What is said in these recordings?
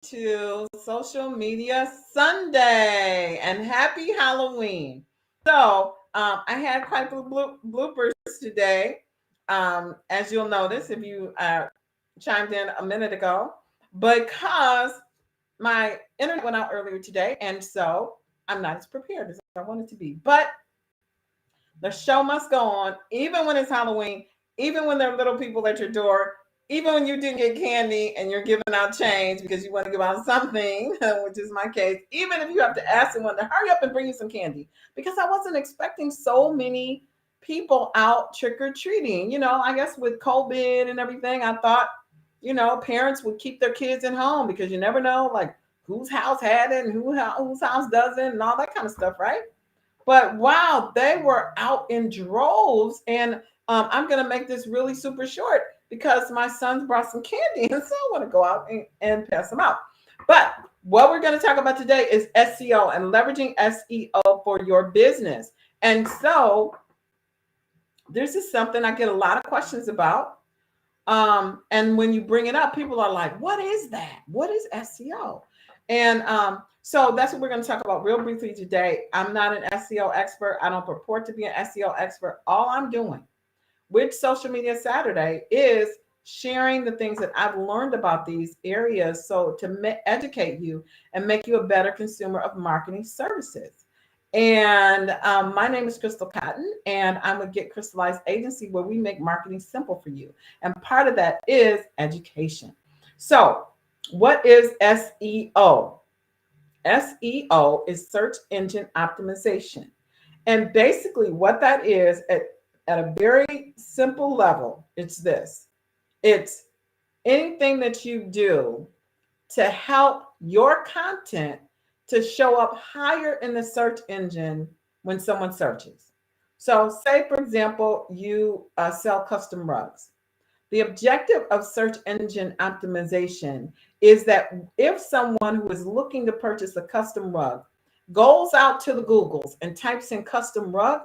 to Social Media Sunday and happy Halloween. I had quite a bloopers today. As you'll notice if you chimed in a minute ago, because my internet went out earlier today, and so I'm not as prepared as I wanted to be. But the show must go on, even when it's Halloween, even when there are little people at your door, even when you didn't get candy and you're giving out change because you want to give out something, which is my case, even if you have to ask someone to hurry up and bring you some candy, because I wasn't expecting so many people out trick or treating. I guess with COVID and everything, I thought, parents would keep their kids at home because you never know, like, whose house had it and whose house doesn't and all that kind of stuff, right? But wow, they were out in droves. And I'm going to make this really super short because my sons brought some candy. And so I want to go out and pass them out. But what we're going to talk about today is SEO and leveraging SEO for your business. And so this is something I get a lot of questions about. And when you bring it up, people are like, what is that? What is SEO? And so that's what we're going to talk about real briefly today. I'm not an SEO expert. I don't purport to be an SEO expert. All I'm doing with Social Media Saturday is sharing the things that I've learned about these areas, so to educate you and make you a better consumer of marketing services. And my name is Crystal Cotton, and I'm with Get Crystallized Agency, where we make marketing simple for you. And part of that is education. So, what is SEO? SEO is search engine optimization. And basically, what that is at a very simple level, it's this: it's anything that you do to help your content to show up higher in the search engine when someone searches. So, say for example, you sell custom rugs. The objective of search engine optimization is that if someone who is looking to purchase a custom rug goes out to the Googles and types in custom rug,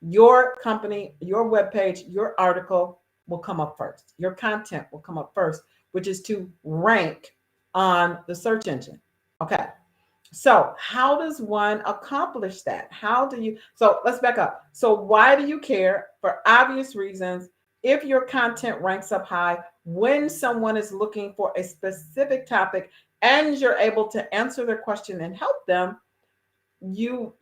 your company, your webpage, your article will come up first. Your content will come up first, which is to rank on the search engine. Okay. So, how does one accomplish that? So let's back up. So, why do you care? For obvious reasons. If your content ranks up high, when someone is looking for a specific topic and you're able to answer their question and help them, you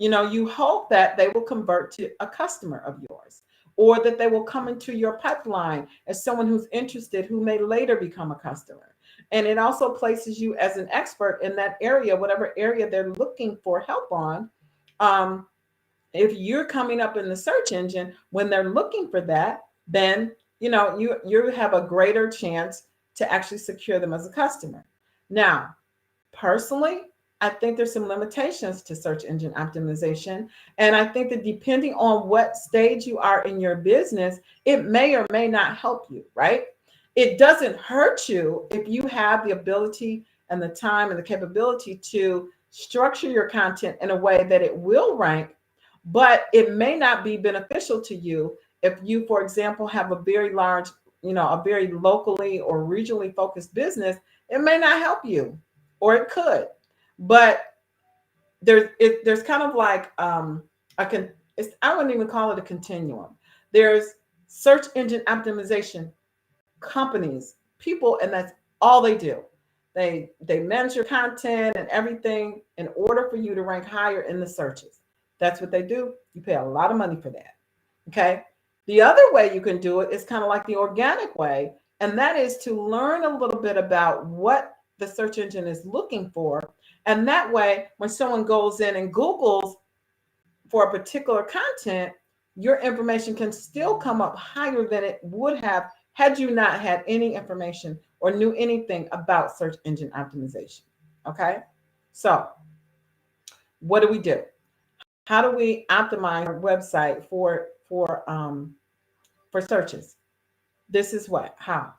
hope that they will convert to a customer of yours, or that they will come into your pipeline as someone who's interested, who may later become a customer. And it also places you as an expert in that area, whatever area they're looking for help on. Um, if you're coming up in the search engine when they're looking for that, then you have a greater chance to actually secure them as a customer. Now, personally, I think there's some limitations to search engine optimization. And I think that depending on what stage you are in your business, it may or may not help you, right? It doesn't hurt you if you have the ability and the time and the capability to structure your content in a way that it will rank, but it may not be beneficial to you if you, for example, have a very large, a very locally or regionally focused business. It may not help you, or it could. But there's kind of like I wouldn't even call it a continuum. There's search engine optimization companies, people, and that's all they do. They manage your content and everything in order for you to rank higher in the searches. That's what they do. You pay a lot of money for that. Okay. The other way you can do it is kind of like the organic way, and that is to learn a little bit about what the search engine is looking for. And that way, when someone goes in and Googles for a particular content, your information can still come up higher than it would have had you not had any information or knew anything about search engine optimization. Okay. So what do? How do we optimize our website for searches? This is how,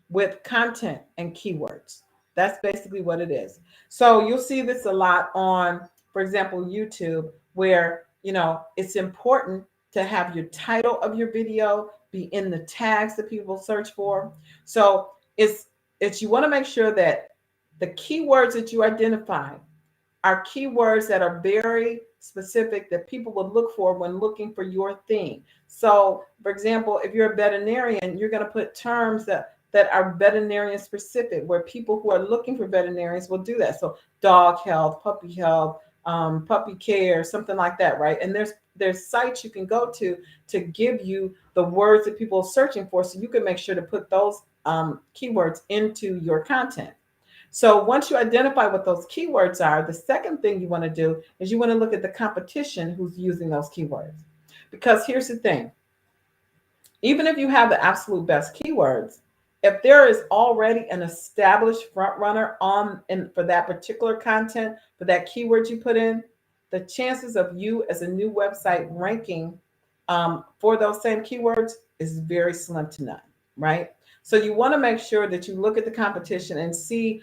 with content and keywords. That's basically what it is. So you'll see this a lot on, for example, YouTube, where it's important to have your title of your video be in the tags that people search for. So it's you want to make sure that The keywords that you identify are keywords that are very specific that people would look for when looking for your thing. So, for example, if you're a veterinarian, you're going to put terms that are veterinarian specific, where people who are looking for veterinarians will do that. So, dog health, puppy care, something like that, right? And there's sites you can go to give you the words that people are searching for, so you can make sure to put those keywords into your content. So once you identify what those keywords are, the second thing you want to do is you want to look at the competition who's using those keywords. Because here's the thing, even if you have the absolute best keywords, if there is already an established front runner on in for that particular content, for that keyword you put in, the chances of you as a new website ranking for those same keywords is very slim to none, right? So you want to make sure that you look at the competition and see,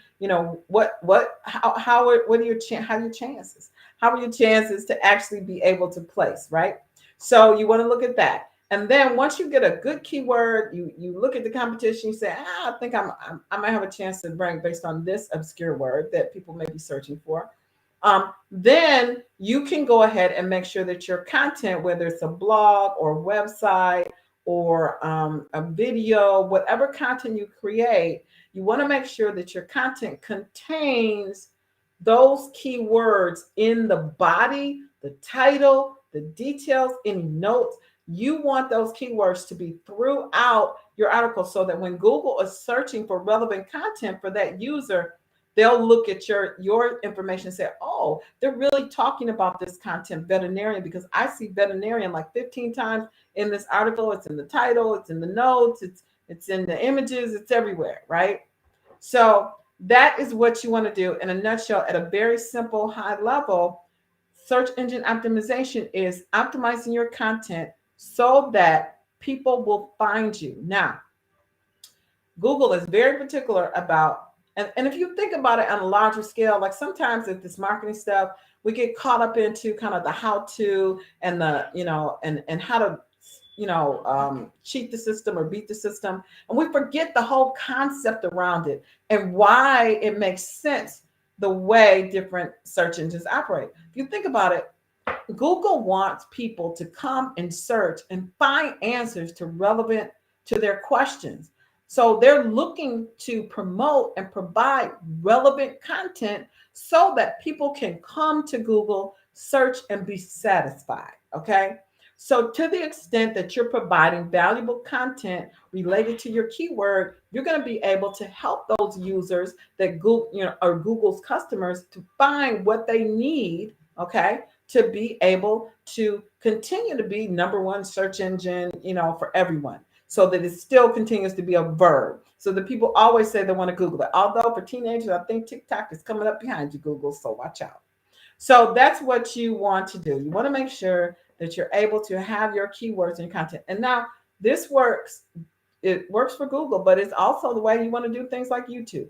what are how are your chances? How are your chances to actually be able to place, right? So you want to look at that. And then once you get a good keyword, you look at the competition, you say, I think I might have a chance to rank based on this obscure word that people may be searching for. Then you can go ahead and make sure that your content, whether it's a blog or website or a video, whatever content you create, you want to make sure that your content contains those keywords in the body, the title, the details, any notes. You want those keywords to be throughout your article so that when Google is searching for relevant content for that user, they'll look at your information and say, oh, they're really talking about this content, veterinarian, because I see veterinarian like 15 times in this article. It's in the title, it's in the notes, it's in the images, it's everywhere, right? So that is what you want to do in a nutshell. At a very simple high level, search engine optimization is optimizing your content so that people will find you. Now, Google is very particular about, and if you think about it on a larger scale, like sometimes with this marketing stuff, we get caught up into kind of the how to and the, and how to, cheat the system or beat the system. And we forget the whole concept around it and why it makes sense the way different search engines operate. If you think about it, Google wants people to come and search and find answers to relevant to their questions. So they're looking to promote and provide relevant content so that people can come to Google, search, and be satisfied. Okay. So to the extent that you're providing valuable content related to your keyword, you're going to be able to help those users that Google, or Google's customers to find what they need. Okay, to be able to continue to be number one search engine, for everyone, so that it still continues to be a verb. So that people always say they want to Google it. Although for teenagers, I think TikTok is coming up behind you, Google, so watch out. So that's what you want to do. You want to make sure that you're able to have your keywords in your content. And now this works, it works for Google, but it's also the way you want to do things like YouTube,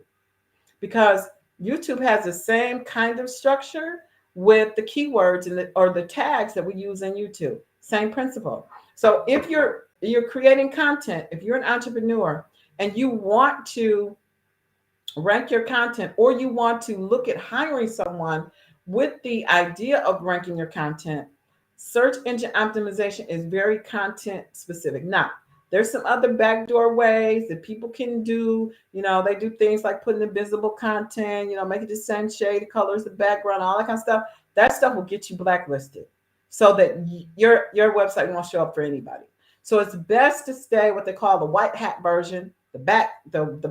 because YouTube has the same kind of structure with the keywords or the tags that we use in YouTube. Same principle. So if you're creating content, if you're an entrepreneur and you want to rank your content, or you want to look at hiring someone with the idea of ranking your content, search engine optimization is very content specific. Now, there's some other backdoor ways that people can do. They do things like putting invisible content, make it the same shade, colors, the background, all that kind of stuff. That stuff will get you blacklisted so that your website won't show up for anybody. So it's best to stay what they call the white hat version. The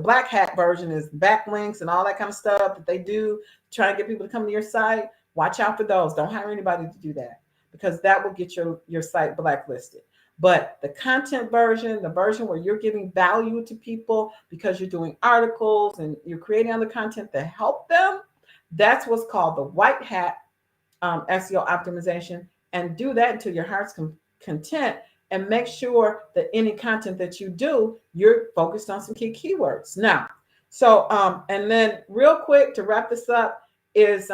black hat version is backlinks and all that kind of stuff that they do, trying to get people to come to your site. Watch out for those. Don't hire anybody to do that, because that will get your site blacklisted. But the content version, the version where you're giving value to people because you're doing articles and you're creating other content to help them, that's what's called the white hat SEO optimization. And do that until your heart's content, and make sure that any content that you do, you're focused on some key keywords. Now, so and then real quick to wrap this up is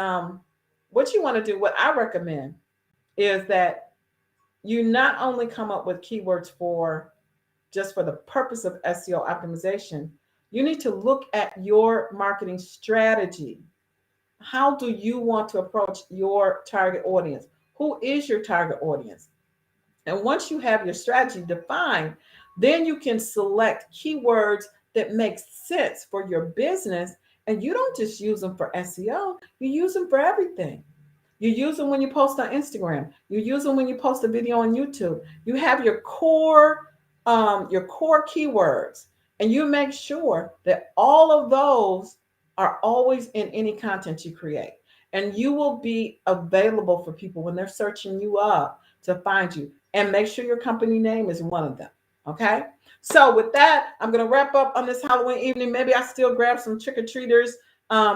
what you want to do, what I recommend is that you not only come up with keywords for just for the purpose of SEO optimization, You need to look at your marketing strategy. How do you want to approach your target audience? Who is your target audience? And once you have your strategy defined, then you can select keywords that make sense for your business. And you don't just use them for SEO, you use them for everything. You use them when you post on Instagram. You use them when you post a video on YouTube. You have your core keywords, and you make sure that all of those are always in any content you create. And you will be available for people when they're searching you up to find you. And make sure your company name is one of them. Okay. So with that, I'm gonna wrap up on this Halloween evening. Maybe I still grab some trick or treaters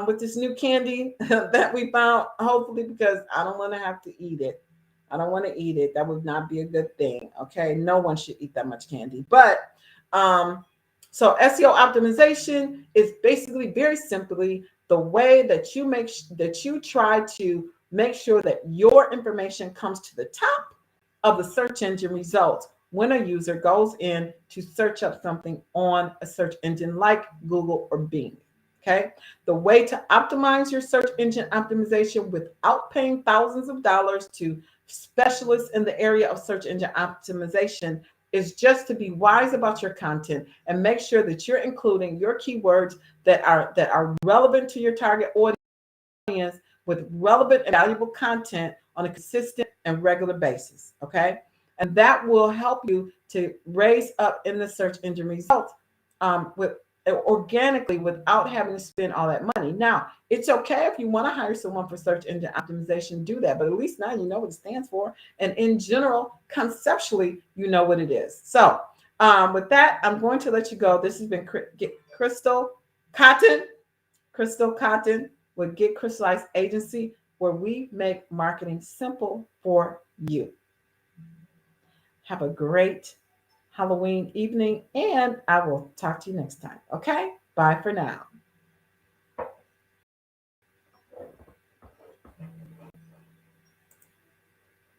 with this new candy that we found, hopefully, because I don't want to have to eat it. I don't want to eat it. That would not be a good thing. Okay. No one should eat that much candy. But um, so SEO optimization is basically very simply the way that that you try to make sure that your information comes to the top of the search engine results when a user goes in to search up something on a search engine like Google or Bing. Okay. The way to optimize your search engine optimization without paying thousands of dollars to specialists in the area of search engine optimization is just to be wise about your content and make sure that you're including your keywords that are relevant to your target audience with relevant and valuable content on a consistent and regular basis. Okay. And that will help you to raise up in the search engine results with organically without having to spend all that money. Now, it's okay if you want to hire someone for search engine optimization, do that, but at least now you know what it stands for. And in general, conceptually, you know what it is. So, with that, I'm going to let you go. This has been Crystal Cotton, Crystal Cotton with Get Crystallized Agency, where we make marketing simple for you. Have a great Halloween evening, and I will talk to you next time. Okay? Bye for now.